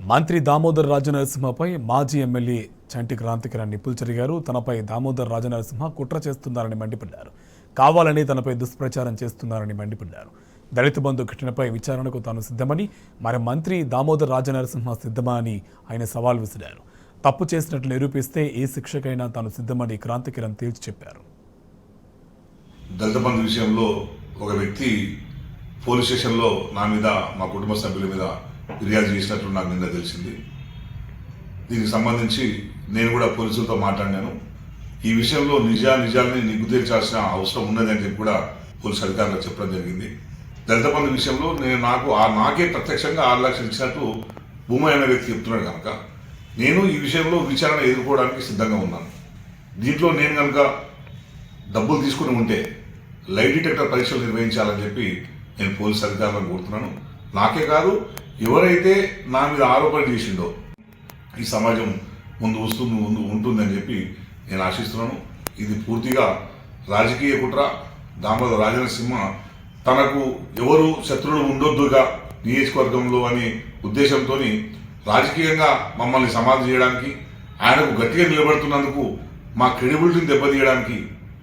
మంత్రి దామోదర్ రాజనరసింహపై మాజీ ఎమ్మెల్యే చంటి క్రాంతికిరణ్ నిప్పులు చెరిగారు. తనపై దామోదర్ రాజనరసింహ కుట్ర చేస్తున్నారని మండిపడ్డారు. కావాలని తనపై దుష్ప్రచారం చేస్తున్నారని మండిపడ్డారు. దళిత బంధు ఘటనపై విచారణకు తాను సిద్ధమని, మరి మంత్రి దామోదర్ రాజనరసింహ సిద్ధమా అని ఆయన సవాల్ విసిరారు. తప్పు చేసినట్లు నిరూపిస్తే ఏ శిక్షకైనా తాను సిద్ధమని క్రాంతికిరణ్ తేల్చి చెప్పారు. దళిత బంధు విషయంలో ఒక వ్యక్తి పోలీస్ స్టేషన్లో నా మీద, మా కుటుంబ సభ్యుల మీద ఫిర్యాదు చేసినట్లు నాకు నిన్న తెలిసింది. దీనికి సంబంధించి నేను కూడా పోలీసులతో మాట్లాడినాను. ఈ విషయంలో నిజాలని నిగ్గు తేల్చాల్సిన అవసరం ఉన్నది అని చెప్పి కూడా పోలీసు అధికారులకు చెప్పడం జరిగింది. దళిత బంధు విషయంలో నాకే ప్రత్యక్షంగా 6 లక్షలు ఇచ్చినట్టు భూమయ్య అనే వ్యక్తి చెప్తున్నాడు కనుక నేను ఈ విషయంలో విచారణ ఎదుర్కోవడానికి సిద్ధంగా ఉన్నాను. దీంట్లో నేను కనుక డబ్బులు తీసుకుని ఉంటే లై డిటెక్టర్ పరీక్షలు నిర్వహించాలని చెప్పి నేను పోలీసు అధికారులను కోరుతున్నాను. నాకే కాదు, ఎవరైతే నా మీద ఆరోపణ చేసిండో ఈ సమాజం ముందు ఉంటుందని చెప్పి నేను ఆశిస్తున్నాను. ఇది పూర్తిగా రాజకీయ కుట్ర. దామోదర్ రాజనరసింహ తనకు ఎవరు శత్రువులు ఉండొద్దుగా నియోజకవర్గంలో అనే ఉద్దేశంతో రాజకీయంగా మమ్మల్ని సమాధి చేయడానికి, ఆయనకు గట్టిగా నిలబడుతున్నందుకు మా క్రెడిబిలిటీని దెబ్బతీయడానికి,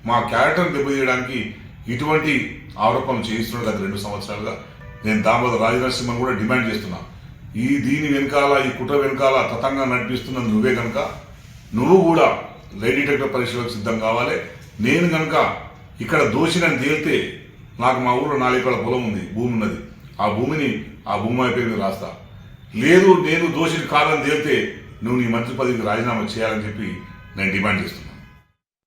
మా క్యారెక్టర్ని దెబ్బతీయడానికి ఇటువంటి ఆరోపణలు చేయిస్తున్నాడు గత 2 సంవత్సరాలుగా. నేను దామోదర్ రాజనరసింహను కూడా డిమాండ్ చేస్తున్నా, దీని వెనకాల, ఈ కుట్ర వెనకాల తతంగా నడిపిస్తున్న నువ్వే కనుక నువ్వు కూడా లై డిటెక్టర్ పరీక్షలకు సిద్ధం కావాలి. నేను కనుక ఇక్కడ దోషినని తేలితే నాకు మా ఊళ్ళో 4 ఎకరాల పొలం ఉంది, భూమి ఉన్నది. ఆ భూమిని ఆ భూమి పేరు మీద రాస్తా. లేదు, నేను దోషిని కాదని తేలితే నువ్వు నీ మంత్రి పదవికి రాజీనామా చేయాలని చెప్పి నేను డిమాండ్ చేస్తున్నాను.